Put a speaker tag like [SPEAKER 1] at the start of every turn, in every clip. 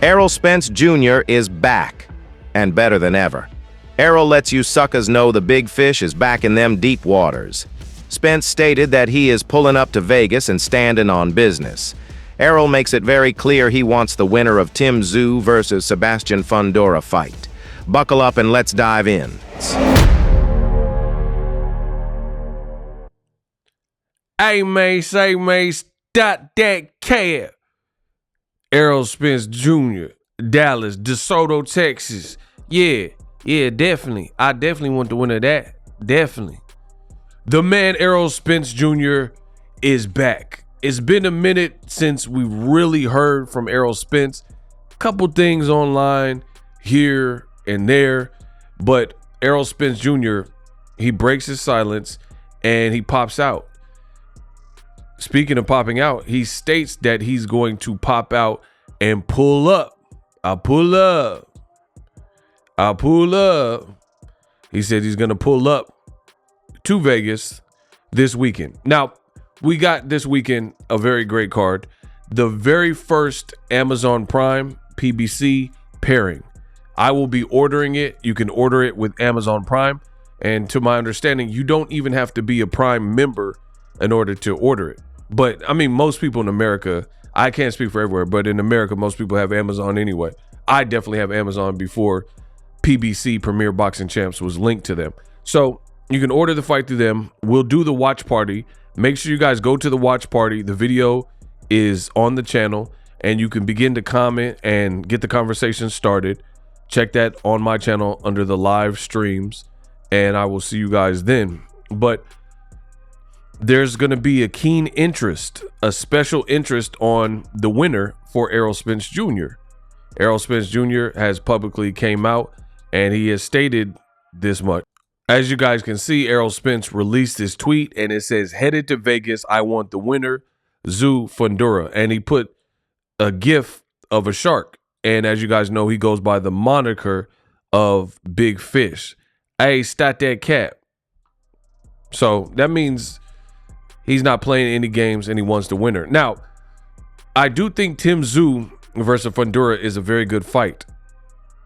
[SPEAKER 1] Errol Spence Jr. is back, and better than ever. Errol lets you suckers know the big fish is back in them deep waters. Spence stated that he is pulling up to Vegas and standing on business. Errol makes it very clear he wants the winner of Tim Tszyu versus Sebastian Fundora fight. Buckle up and let's dive in.
[SPEAKER 2] Hey, man, say, man, stop that cat. Errol Spence Jr., Dallas, DeSoto, Texas. Yeah, definitely. I definitely want the winner of that. Definitely. The man, Errol Spence Jr., is back. It's been a minute since we really heard from Errol Spence. Couple things online here and there, but Errol Spence Jr., he breaks his silence and he pops out. Speaking of popping out, he states that he's going to pop out and pull up. I'll pull up. He said he's going to pull up to Vegas this weekend. Now, we got this weekend a very great card. The very first Amazon Prime PBC pairing. I will be ordering it. You can order it with Amazon Prime. And to my understanding, you don't even have to be a Prime member in order to order it. But I mean, most people in America, I can't speak for everywhere, but in America, most people have Amazon anyway. I definitely have Amazon before PBC, Premier Boxing Champs, was linked to them. So you can order the fight through them. We'll do the watch party. Make sure you guys go to the watch party. The video is on the channel and you can begin to comment and get the conversation started. Check that on my channel under the live streams and I will see you guys then. But there's going to be a keen interest, a special interest on the winner for Errol Spence Jr. Errol Spence Jr. has publicly came out and he has stated this much. As you guys can see, Errol Spence released his tweet and it says, "Headed to Vegas, I want the winner, Tszyu Fundora." And he put a gif of a shark. And as you guys know, he goes by the moniker of Big Fish. Hey, stop that cat. So that means he's not playing any games and he wants the winner. Now, I do think Tim Tszyu versus Fundora is a very good fight.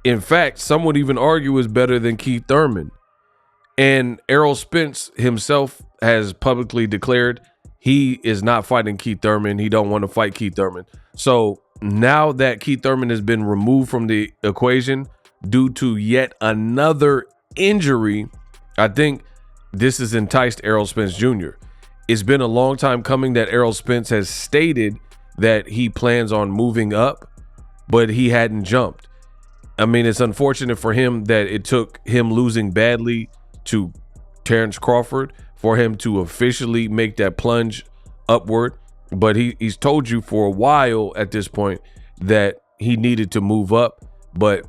[SPEAKER 2] In fact, some would even argue is better than Keith Thurman. And Errol Spence himself has publicly declared he is not fighting Keith Thurman. He don't want to fight Keith Thurman. So now that Keith Thurman has been removed from the equation due to yet another injury, I think this has enticed Errol Spence Jr. It's been a long time coming that Errol Spence has stated that he plans on moving up, but he hadn't jumped. I mean, it's unfortunate for him that it took him losing badly to Terrence Crawford for him to officially make that plunge upward. But he's told you for a while at this point that he needed to move up, but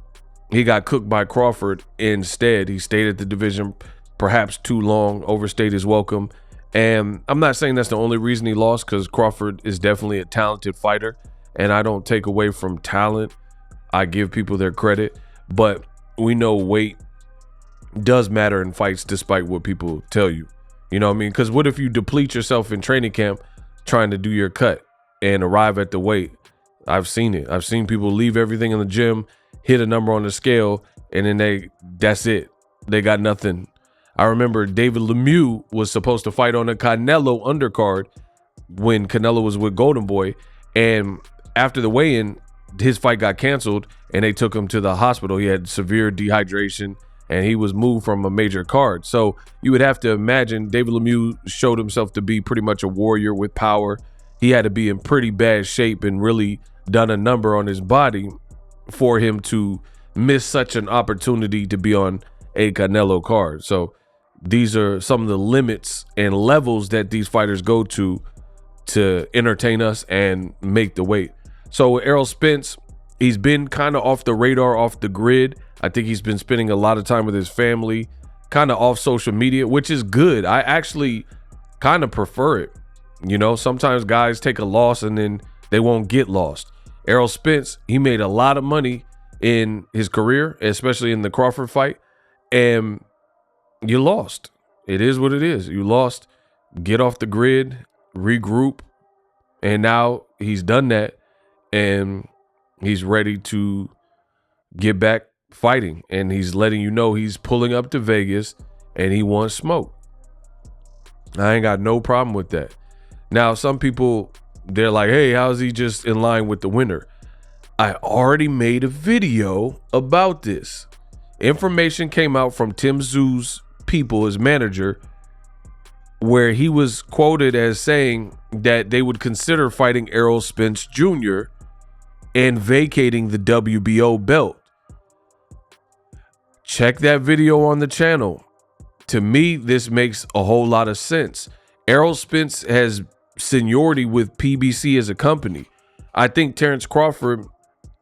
[SPEAKER 2] he got cooked by Crawford instead. He stayed at the division perhaps too long, overstayed his welcome. And I'm not saying that's the only reason he lost, because Crawford is definitely a talented fighter and I don't take away from talent. I give people their credit, but we know weight does matter in fights despite what people tell you. You know what I mean? Because what if you deplete yourself in training camp trying to do your cut and arrive at the weight? I've seen it. I've seen people leave everything in the gym, hit a number on the scale, and then that's it. They got nothing. I remember David Lemieux was supposed to fight on a Canelo undercard when Canelo was with Golden Boy. And after the weigh-in, his fight got canceled and they took him to the hospital. He had severe dehydration and he was moved from a major card. So you would have to imagine David Lemieux showed himself to be pretty much a warrior with power. He had to be in pretty bad shape and really done a number on his body for him to miss such an opportunity to be on a Canelo card. So these are some of the limits and levels that these fighters go to entertain us and make the weight. So Errol Spence, he's been kind of off the radar, off the grid. I think he's been spending a lot of time with his family, kind of off social media, which is good. I actually kind of prefer it. You know, sometimes guys take a loss and then they won't get lost. Errol Spence, he made a lot of money in his career, especially in the Crawford fight, and you lost. It is what it is. You lost. Get off the grid, regroup, and now he's done that. And he's ready to get back fighting, and he's letting you know he's pulling up to Vegas and he wants smoke. I ain't got no problem with that. Now, some people, they're like, hey, how's he just in line with the winner? I already made a video about this. Information came out from Tim Tszú's people, his manager, where he was quoted as saying that they would consider fighting Errol Spence Jr. and vacating the WBO belt. Check that video on the channel. To me, this makes a whole lot of sense. Errol Spence has seniority with PBC as a company. I think Terrence Crawford,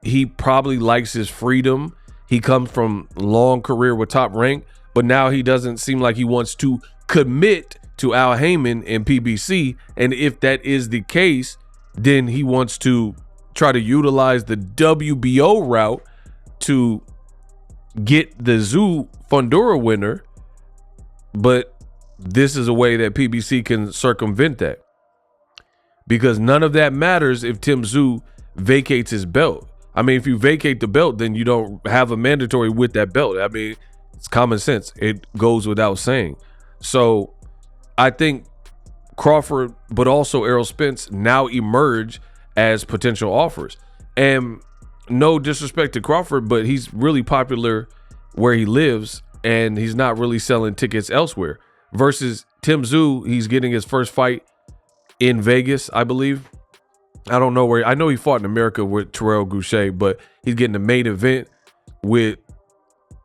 [SPEAKER 2] he probably likes his freedom. He comes from a long career with Top Rank, but now he doesn't seem like he wants to commit to Al Heyman and PBC. And if that is the case, then he wants to try to utilize the WBO route to get the Tszú Fundora winner. But this is a way that PBC can circumvent that, because none of that matters if Tim Tszú vacates his belt. I mean, if you vacate the belt, then you don't have a mandatory with that belt. I mean, it's common sense. It goes without saying. So I think Crawford, but also Errol Spence, now emerge as potential offers. And no disrespect to Crawford, but he's really popular where he lives, and he's not really selling tickets elsewhere. Versus Tim Tszú, he's getting his first fight in Vegas, I believe. I don't know where. I know he fought in America with Terrell Goucher, but he's getting the main event with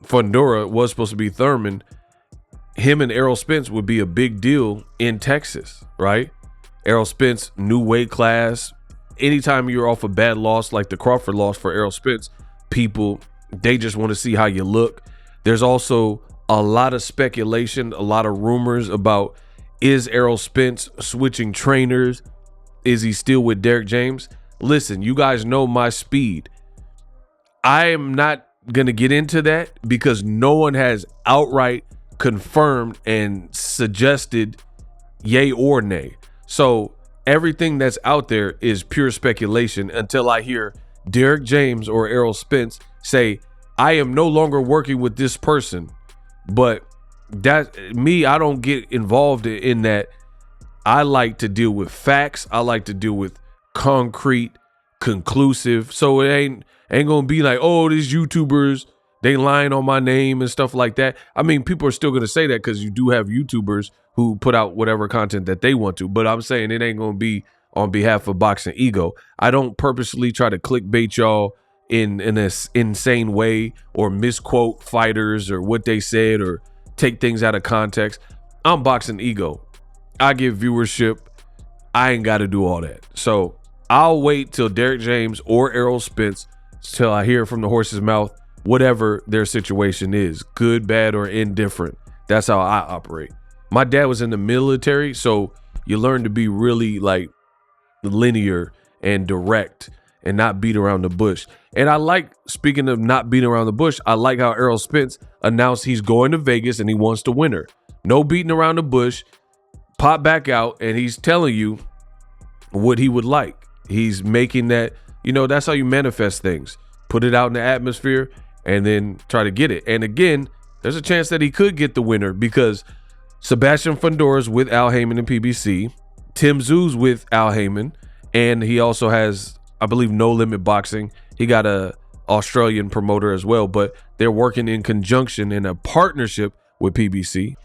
[SPEAKER 2] Fundora. It was supposed to be Thurman. Him and Errol Spence would be a big deal in Texas, right? Errol Spence, new weight class. Anytime you're off a bad loss like the Crawford loss for Errol Spence, people, they just want to see how you look. There's also a lot of speculation, a lot of rumors about, is Errol Spence switching trainers? Is he still with Derek James? Listen, you guys know my speed. I am not going to get into that because no one has outright confirmed and suggested yay or nay. So everything that's out there is pure speculation until I hear Derek James or Errol Spence say, I am no longer working with this person. But I don't get involved in that. I like to deal with facts. I like to deal with concrete, conclusive. So it ain't gonna be like, oh, these YouTubers, they lying on my name and stuff like that. I mean, people are still gonna say that because you do have YouTubers who put out whatever content that they want to. But I'm saying it ain't gonna be on behalf of Boxing Ego. I don't purposely try to clickbait y'all in this insane way or misquote fighters or what they said or take things out of context. I'm Boxing Ego. I get viewership. I ain't got to do all that. So I'll wait till Derek James or Errol Spence till I hear from the horse's mouth, whatever their situation is, good, bad, or indifferent. That's how I operate. My dad was in the military, so you learn to be really like linear and direct and not beat around the bush. And I like, speaking of not beating around the bush, I like how Errol Spence announced he's going to Vegas and he wants to win her. No beating around the bush. Pop back out, and he's telling you what he would like. He's making that, that's how you manifest things. Put it out in the atmosphere and then try to get it. And again, there's a chance that he could get the winner because Sebastian Fundora's with Al Heyman and PBC. Tim Tszú's with Al Heyman, and he also has, I believe, No Limit Boxing. He got a Australian promoter as well, but they're working in conjunction in a partnership with PBC.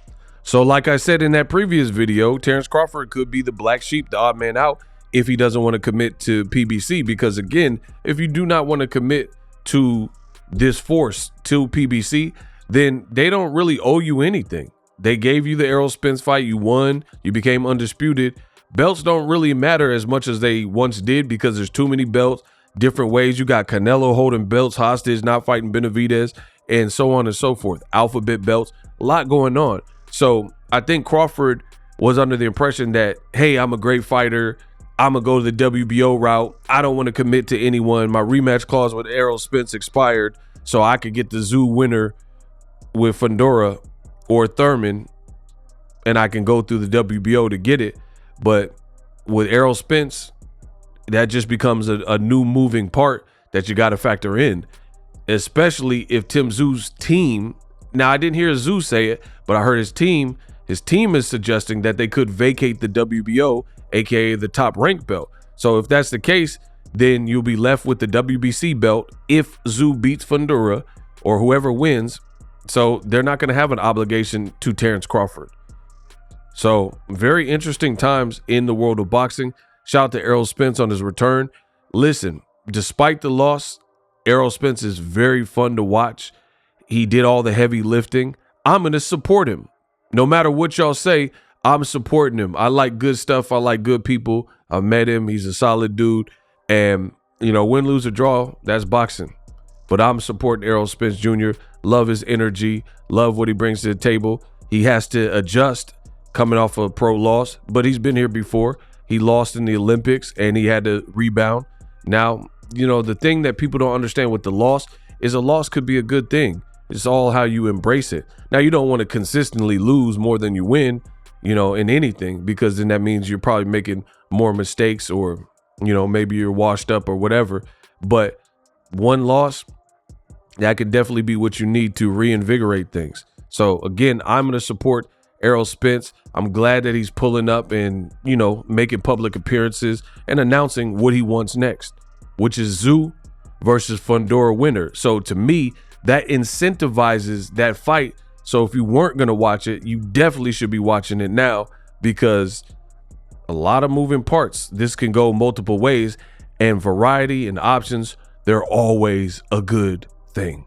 [SPEAKER 2] So like I said in that previous video, Terrence Crawford could be the black sheep, the odd man out, if he doesn't want to commit to PBC. Because again, if you do not want to commit to this force, to PBC, then they don't really owe you anything. They gave you the Errol Spence fight. You won. You became undisputed. Belts don't really matter as much as they once did because there's too many belts, different ways. You got Canelo holding belts hostage, not fighting Benavidez, and so on and so forth. Alphabet belts, a lot going on. So I think Crawford was under the impression that, hey, I'm a great fighter. I'm going to go to the WBO route. I don't want to commit to anyone. My rematch clause with Errol Spence expired, so I could get the Tszú winner with Fundora or Thurman, and I can go through the WBO to get it. But with Errol Spence, that just becomes a new moving part that you got to factor in, especially if Tim Tszú's team. Now, I didn't hear Tszú say it, but I heard his team is suggesting that they could vacate the WBO, aka the top rank belt. So if that's the case, then you'll be left with the WBC belt if Tszú beats Fundora or whoever wins. So they're not going to have an obligation to Terrence Crawford. So very interesting times in the world of boxing. Shout out to Errol Spence on his return. Listen, despite the loss, Errol Spence is very fun to watch. He did all the heavy lifting. I'm going to support him. No matter what y'all say, I'm supporting him. I like good stuff. I like good people. I met him. He's a solid dude. And, you know, win, lose, or draw, that's boxing. But I'm supporting Errol Spence Jr. Love his energy. Love what he brings to the table. He has to adjust coming off a pro loss, but he's been here before. He lost in the Olympics and he had to rebound. Now, you know, the thing that people don't understand with the loss is a loss could be a good thing. It's all how you embrace it. Now, you don't want to consistently lose more than you win, you know, in anything, because then that means you're probably making more mistakes, or, you know, maybe you're washed up or whatever. But one loss, that could definitely be what you need to reinvigorate things. So again, I'm going to support Errol Spence. I'm glad that he's pulling up and, you know, making public appearances and announcing what he wants next, which is Tszú versus Fundora winner. So to me, that incentivizes that fight. So if you weren't going to watch it, you definitely should be watching it now, because a lot of moving parts. This can go multiple ways, and variety and options, they're always a good thing.